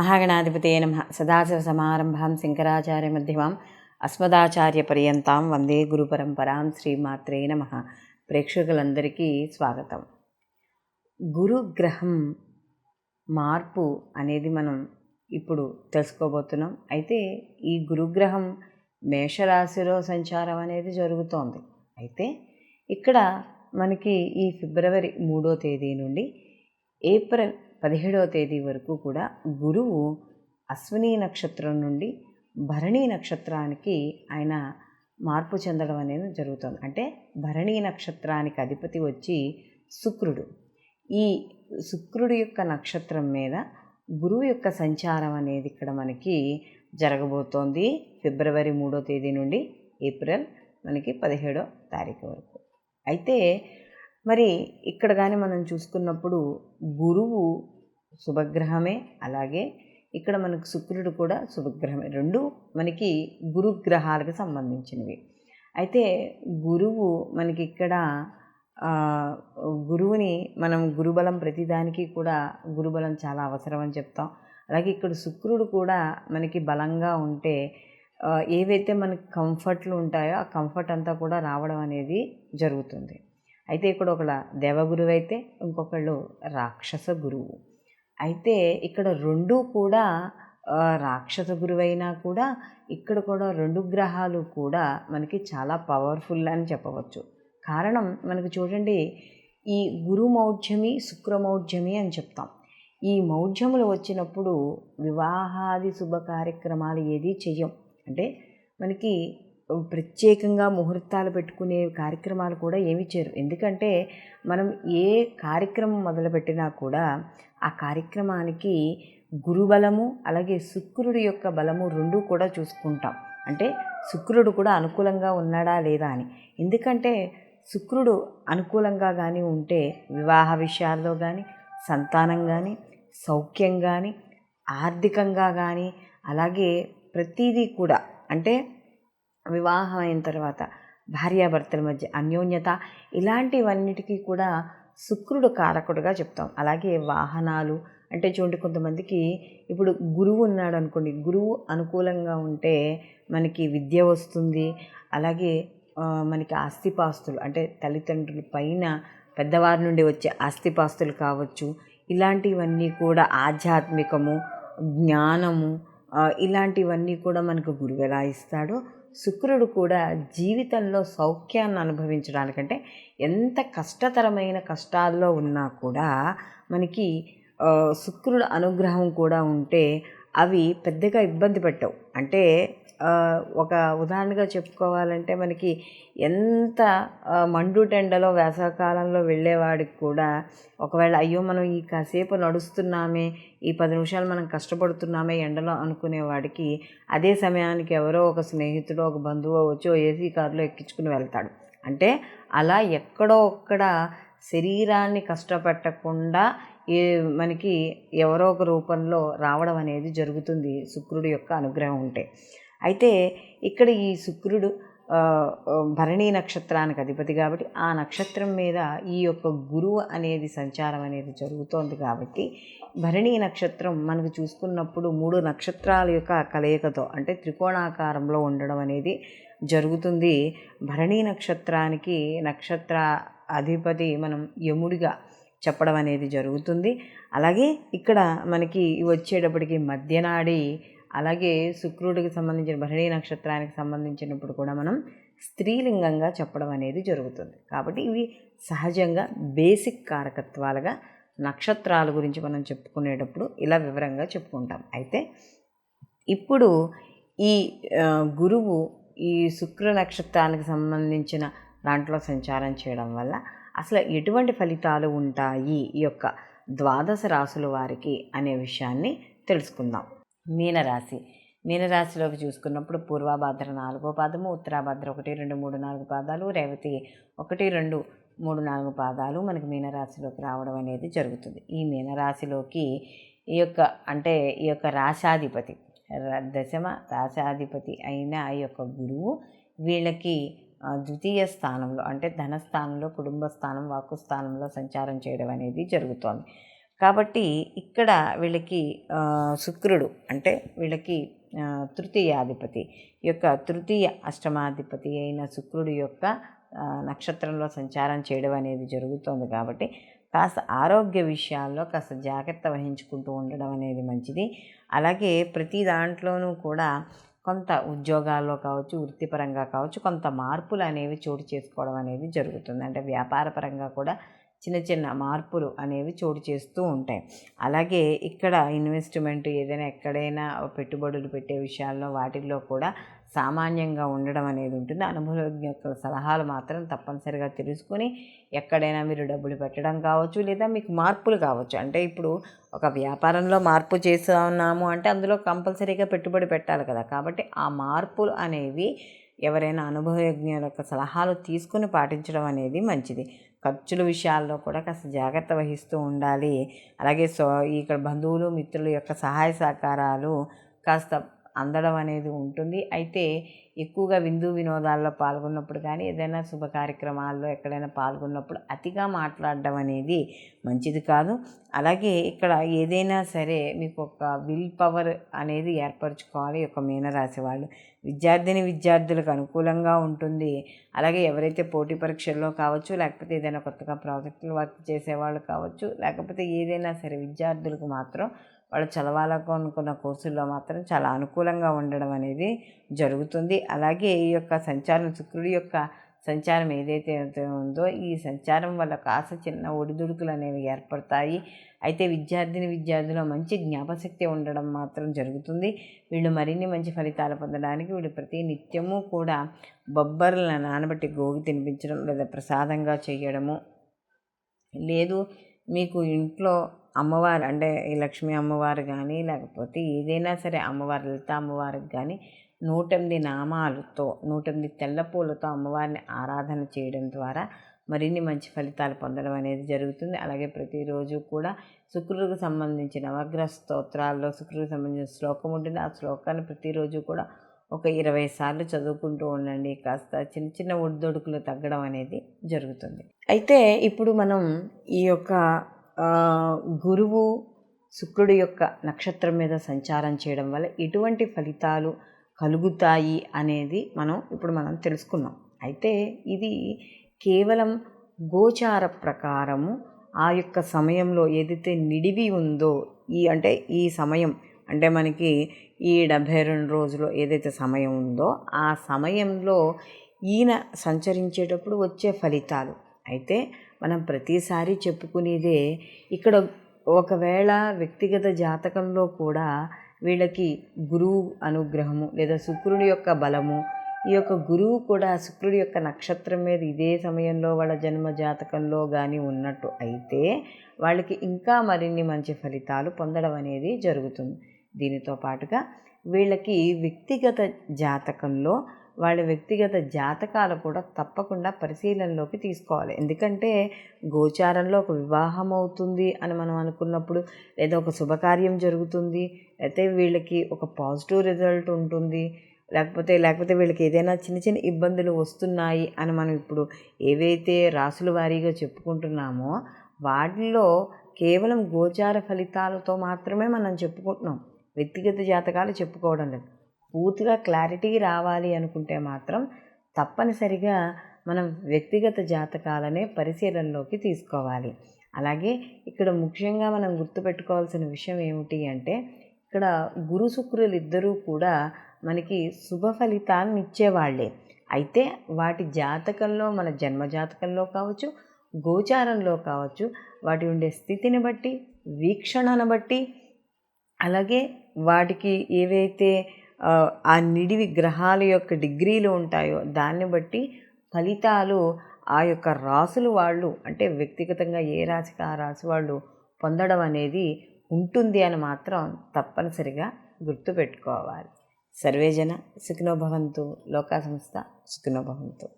మహాగణాధిపతయే నమః. సదాశివసమారంభాం శంకరాచార్యమధ్యమాం అస్మదాచార్యపర్యంతాం వందే గురుపరంపరాం. శ్రీమాత్రే నమః. ప్రేక్షకులందరికీ స్వాగతం. గురుగ్రహం మార్పు అనేది మనం ఇప్పుడు తెలుసుకోబోతున్నాం. అయితే ఈ గురుగ్రహం మేషరాశిలో సంచారం అనేది జరుగుతోంది. అయితే ఇక్కడ మనకి ఈ ఫిబ్రవరి 3వ తేదీ నుండి ఏప్రిల్ 17వ తేదీ వరకు కూడా గురువు అశ్విని నక్షత్రం నుండి భరణీ నక్షత్రానికి ఆయన మార్పు చెందడం అనేది జరుగుతుంది. అంటే భరణీ నక్షత్రానికి అధిపతి వచ్చి శుక్రుడు. ఈ శుక్రుడి యొక్క నక్షత్రం మీద గురువు యొక్క సంచారం అనేది ఇక్కడ మనకి జరగబోతోంది ఫిబ్రవరి 3వ తేదీ నుండి ఏప్రిల్ మనకి 17వ తారీఖు వరకు. అయితే మరి ఇక్కడ కానీ మనం చూసుకున్నప్పుడు గురువు శుభగ్రహమే, అలాగే ఇక్కడ మనకు శుక్రుడు కూడా శుభగ్రహమే. రెండు మనకి గురుగ్రహాలకు సంబంధించినవి. అయితే గురువు మనకి ఇక్కడ గురువుని మనం గురుబలం ప్రతిదానికి కూడా గురుబలం చాలా అవసరం అని చెప్తాం. అలాగే ఇక్కడ శుక్రుడు కూడా మనకి బలంగా ఉంటే ఏవైతే మనకి కంఫర్ట్లు ఉంటాయో ఆ కంఫర్ట్ అంతా కూడా రావడం అనేది జరుగుతుంది. అయితే ఇక్కడ ఒకళ్ళ దేవగురువు అయితే ఇంకొకళ్ళు రాక్షస గురువు. అయితే ఇక్కడ రెండు కూడా రాక్షస గురువైనా కూడా ఇక్కడ కూడా రెండు గ్రహాలు కూడా మనకి చాలా పవర్ఫుల్ అని చెప్పవచ్చు. కారణం మనకు చూడండి, ఈ గురు మౌఢ్యమి శుక్ర మౌఢ్యమి అని చెప్తాం. ఈ మౌఢ్యములు వచ్చినప్పుడు వివాహాది శుభ కార్యక్రమాలు ఏది చెయ్యం. అంటే మనకి ప్రత్యేకంగా ముహూర్తాలు పెట్టుకునే కార్యక్రమాలు కూడా ఏమి చేయరు. ఎందుకంటే మనం ఏ కార్యక్రమం మొదలుపెట్టినా కూడా ఆ కార్యక్రమానికి గురుబలము అలాగే శుక్రుడి యొక్క బలము రెండు కూడా చూసుకుంటాం. అంటే శుక్రుడు కూడా అనుకూలంగా ఉన్నాడా లేదా అని. ఎందుకంటే శుక్రుడు అనుకూలంగా కానీ ఉంటే వివాహ విషయాల్లో కానీ, సంతానం కానీ, సౌఖ్యం కానీ, ఆర్థికంగా కానీ, అలాగే ప్రతిదీ కూడా అంటే వివాహం అయిన తర్వాత భార్యాభర్తల మధ్య అన్యోన్యత ఇలాంటివన్నిటికీ కూడా శుక్రుడు కారకుడుగా చెప్తాం. అలాగే వాహనాలు అంటే చూడండి, కొంతమందికి ఇప్పుడు గురువు ఉన్నాడు అనుకోండి, గురువు అనుకూలంగా ఉంటే మనకి విద్య వస్తుంది. అలాగే మనకి ఆస్తిపాస్తులు అంటే తల్లిదండ్రుల పైన పెద్దవారి నుండి వచ్చే ఆస్తిపాస్తులు కావచ్చు, ఇలాంటివన్నీ కూడా ఆధ్యాత్మికము, జ్ఞానము, ఇలాంటివన్నీ కూడా మనకు గురువు ఎలా ఇస్తాడో శుక్రుడు కూడా జీవితంలో సౌఖ్యాన్ని అనుభవించడానికంటే ఎంత కష్టతరమైన కష్టాల్లో ఉన్నా కూడా మనకి శుక్రుడు అనుగ్రహం కూడా ఉంటే అవి పెద్దగా ఇబ్బంది పెట్టవు. అంటే ఒక ఉదాహరణగా చెప్పుకోవాలంటే మనకి ఎంత మండుటెండలో వేసవకాలంలో వెళ్ళేవాడికి కూడా ఒకవేళ అయ్యో మనం ఈ కాసేపు నడుస్తున్నామే, ఈ 10 నిమిషాలు మనం కష్టపడుతున్నామే ఎండలో అనుకునేవాడికి అదే సమయానికి ఎవరో ఒక స్నేహితుడు ఒక బంధువు వచ్చి ఏసీ కారులో ఎక్కించుకుని వెళ్తాడు. అంటే అలా ఎక్కడో ఒక్కడ శరీరాన్ని కష్టపెట్టకుండా మనకి ఎవరో ఒక రూపంలో రావడం అనేది జరుగుతుంది శుక్రుడి యొక్క అనుగ్రహం ఉంటే. అయితే ఇక్కడ ఈ శుక్రుడు భరణీ నక్షత్రానికి అధిపతి కాబట్టి ఆ నక్షత్రం మీద ఈ యొక్క గురువు అనేది సంచారం అనేది జరుగుతోంది. కాబట్టి భరణీ నక్షత్రం మనకు చూసుకున్నప్పుడు 3 నక్షత్రాల యొక్క కలయికతో అంటే త్రికోణాకారంలో ఉండడం అనేది జరుగుతుంది. భరణీ నక్షత్రానికి నక్షత్ర అధిపతి మనం యముడిగా చెప్పడం అనేది జరుగుతుంది. అలాగే ఇక్కడ మనకి వచ్చేటప్పటికి మధ్యనాడి, అలాగే శుక్రుడికి సంబంధించిన భరణీ నక్షత్రానికి సంబంధించినప్పుడు కూడా మనం స్త్రీలింగంగా చెప్పడం అనేది జరుగుతుంది. కాబట్టి ఇవి సహజంగా బేసిక్ కారకత్వాలుగా నక్షత్రాల గురించి మనం చెప్పుకునేటప్పుడు ఇలా వివరంగా చెప్పుకుంటాం. అయితే ఇప్పుడు ఈ గురువు ఈ శుక్ర నక్షత్రానికి సంబంధించిన దాంట్లో సంచారం చేయడం వల్ల అసలు ఎటువంటి ఫలితాలు ఉంటాయి ఈ యొక్క ద్వాదశ రాశుల వారికి అనే విషయాన్ని తెలుసుకుందాం. మీనరాశిలోకి చూసుకున్నప్పుడు పూర్వభాద్ర 4వ పాదము, ఉత్తరాభాద్ర 1, 2, 3, 4 పాదాలు, రేవతి 1, 2, 3, 4 పాదాలు మనకి మీనరాశిలోకి రావడం అనేది జరుగుతుంది. ఈ మీనరాశిలోకి ఈ యొక్క రాశాధిపతి దశమ రాశాధిపతి అయిన ఈ యొక్క గురువు వీళ్ళకి ద్వితీయ స్థానంలో అంటే ధనస్థానంలో, కుటుంబ స్థానం, వాక్కు స్థానంలో సంచారం చేయడం అనేది జరుగుతోంది. కాబట్టి ఇక్కడ వీళ్ళకి శుక్రుడు అంటే వీళ్ళకి తృతీయాధిపతి యొక్క తృతీయ అష్టమాధిపతి అయిన శుక్రుడి యొక్క నక్షత్రంలో సంచారం చేయడం అనేది జరుగుతుంది. కాబట్టి కాస్త ఆరోగ్య విషయాల్లో కాస్త జాగ్రత్త వహించుకుంటూ ఉండడం అనేది మంచిది. అలాగే ప్రతి దాంట్లోనూ కూడా కొంత ఉద్యోగాల్లో కావచ్చు, వృత్తిపరంగా కావచ్చు, కొంత మార్పులు అనేవి చోటు చేసుకోవడం అనేది జరుగుతుంది. అంటే వ్యాపారపరంగా కూడా చిన్న చిన్న మార్పులు అనేవి చోటు చేస్తూ ఉంటాయి. అలాగే ఇక్కడ ఇన్వెస్ట్మెంట్ ఏదైనా ఎక్కడైనా పెట్టుబడులు పెట్టే విషయాల్లో వాటిల్లో కూడా సామాన్యంగా ఉండడం అనేది ఉంటుంది. అనుభవజ్ఞ యొక్క సలహాలు మాత్రం తప్పనిసరిగా తెలుసుకొని ఎక్కడైనా మీరు డబ్బులు పెట్టడం కావచ్చు, లేదా మీకు మార్పులు కావచ్చు. అంటే ఇప్పుడు ఒక వ్యాపారంలో మార్పు చేస్తున్నాము అంటే అందులో కంపల్సరీగా పెట్టుబడి పెట్టాలి కదా. కాబట్టి ఆ మార్పులు అనేవి ఎవరైనా అనుభవజ్ఞుల యొక్క సలహాలు తీసుకుని పాటించడం అనేది మంచిది. ఖర్చుల విషయాల్లో కూడా కాస్త జాగ్రత్త వహిస్తూ ఉండాలి. అలాగే ఇక్కడ బంధువులు మిత్రుల యొక్క సహాయ సహకారాలు కాస్త అందడం అనేది ఉంటుంది. అయితే ఎక్కువగా విందు వినోదాల్లో పాల్గొన్నప్పుడు కానీ ఏదైనా శుభ కార్యక్రమాల్లో ఎక్కడైనా పాల్గొన్నప్పుడు అతిగా మాట్లాడడం అనేది మంచిది కాదు. అలాగే ఇక్కడ ఏదైనా సరే మీకు ఒక విల్ పవర్ అనేది ఏర్పరచుకోవాలి. ఒక మీనరాశి వాళ్ళు విద్యార్థులకు అనుకూలంగా ఉంటుంది. అలాగే ఎవరైతే పోటీ పరీక్షల్లో కావచ్చు, లేకపోతే ఏదైనా కొత్తగా ప్రాజెక్టులు వర్క్ చేసేవాళ్ళు కావచ్చు, లేకపోతే ఏదైనా సరే విద్యార్థులకు మాత్రం వాళ్ళు చదవాలనుకున్న కోర్సుల్లో మాత్రం చాలా అనుకూలంగా ఉండడం అనేది జరుగుతుంది. అలాగే ఈ యొక్క సంచారం శుక్రుడి యొక్క సంచారం ఏదైతే ఉందో ఈ సంచారం వల్ల కాస్త చిన్న ఒడిదుడుకులు అనేవి ఏర్పడతాయి. అయితే విద్యార్థులు మంచి జ్ఞాపశక్తి ఉండడం మాత్రం జరుగుతుంది. వీళ్ళు మరిన్ని మంచి ఫలితాలు పొందడానికి వీళ్ళు ప్రతి నిత్యము కూడా బొబ్బర్లను నానబెట్టి గోగి తినిపించడం లేదా ప్రసాదంగా చేయడము, లేదు మీకు ఇంట్లో అమ్మవారు అంటే ఈ లక్ష్మీ అమ్మవారు కానీ లేకపోతే ఏదైనా సరే అమ్మవారు లలిత అమ్మవారికి కానీ 108 నామాలతో 108 తెల్ల పూలతో అమ్మవారిని ఆరాధన చేయడం ద్వారా మరిన్ని మంచి ఫలితాలు పొందడం అనేది జరుగుతుంది. అలాగే ప్రతిరోజు కూడా శుక్రుడికి సంబంధించిన నవగ్రహ స్తోత్రాల్లో శుక్రుడికి సంబంధించిన శ్లోకం ఉంటుంది. ఆ శ్లోకాన్ని ప్రతిరోజు కూడా ఒక 20 సార్లు చదువుకుంటూ ఉండండి. కాస్త చిన్న చిన్న ఒడిదొడుకులు తగ్గడం అనేది జరుగుతుంది. అయితే ఇప్పుడు మనం ఈ యొక్క గురువు శుక్రుడి యొక్క నక్షత్రం మీద సంచారం చేయడం వల్ల ఎటువంటి ఫలితాలు కలుగుతాయి అనేది మనం తెలుసుకున్నాం. అయితే ఇది కేవలం గోచార ప్రకారము ఆ యొక్క సమయంలో ఏదైతే నిడివి ఉందో ఈ సమయం అంటే మనకి ఈ 72 రోజులు ఏదైతే సమయం ఉందో ఆ సమయంలో ఈయన సంచరించేటప్పుడు వచ్చే ఫలితాలు. అయితే మనం ప్రతిసారి చెప్పుకునేదే ఇక్కడ ఒకవేళ వ్యక్తిగత జాతకంలో కూడా వీళ్ళకి గురువు అనుగ్రహము లేదా శుక్రుడి యొక్క బలము, ఈ యొక్క గురువు కూడా శుక్రుడి యొక్క నక్షత్రం మీద ఇదే సమయంలో వాళ్ళ జన్మ జాతకంలో కానీ ఉన్నట్టు అయితే వాళ్ళకి ఇంకా మరిన్ని మంచి ఫలితాలు పొందడం అనేది జరుగుతుంది. దీనితో పాటుగా వీళ్ళకి వ్యక్తిగత జాతకంలో వాళ్ళ వ్యక్తిగత జాతకాలు కూడా తప్పకుండా పరిశీలనలోకి తీసుకోవాలి. ఎందుకంటే గోచారంలో ఒక వివాహం అవుతుంది అని మనం అనుకున్నప్పుడు, లేదా ఒక శుభకార్యం జరుగుతుంది, అయితే వీళ్ళకి ఒక పాజిటివ్ రిజల్ట్ ఉంటుంది, లేకపోతే వీళ్ళకి ఏదైనా చిన్న చిన్న ఇబ్బందులు వస్తున్నాయి అని మనం ఇప్పుడు ఏవైతే రాసుల వారీగా చెప్పుకుంటున్నామో వాటిల్లో కేవలం గోచార ఫలితాలతో మాత్రమే మనం చెప్పుకుంటున్నాం. వ్యక్తిగత జాతకాలు చెప్పుకోవడం లేదు. పూర్తిగా క్లారిటీ రావాలి అనుకుంటే మాత్రం తప్పనిసరిగా మనం వ్యక్తిగత జాతకాలనే పరిశీలనలోకి తీసుకోవాలి. అలాగే ఇక్కడ ముఖ్యంగా మనం గుర్తుపెట్టుకోవాల్సిన విషయం ఏమిటి అంటే ఇక్కడ గురు శుక్రులు ఇద్దరూ కూడా మనకి శుభ ఫలితాలను ఇచ్చేవాళ్ళే. అయితే వాటి జాతకంలో మన జన్మ జాతకంలో కావచ్చు, గోచారంలో కావచ్చు, వాటి ఉండే స్థితిని బట్టి, వీక్షణను బట్టి, అలాగే వాటికి ఏవైతే ఆ నిడివి గ్రహాల యొక్క డిగ్రీలు ఉంటాయో దాన్ని బట్టి ఫలితాలు ఆ యొక్క రాసులు వాళ్ళు అంటే వ్యక్తిగతంగా ఏ రాశికి ఆ రాశి వాళ్ళు పొందడం అనేది ఉంటుంది అని మాత్రం తప్పనిసరిగా గుర్తుపెట్టుకోవాలి. సర్వేజన సుఖినో భవంతు. లోకా సంస్థ సుఖినో భవంతు.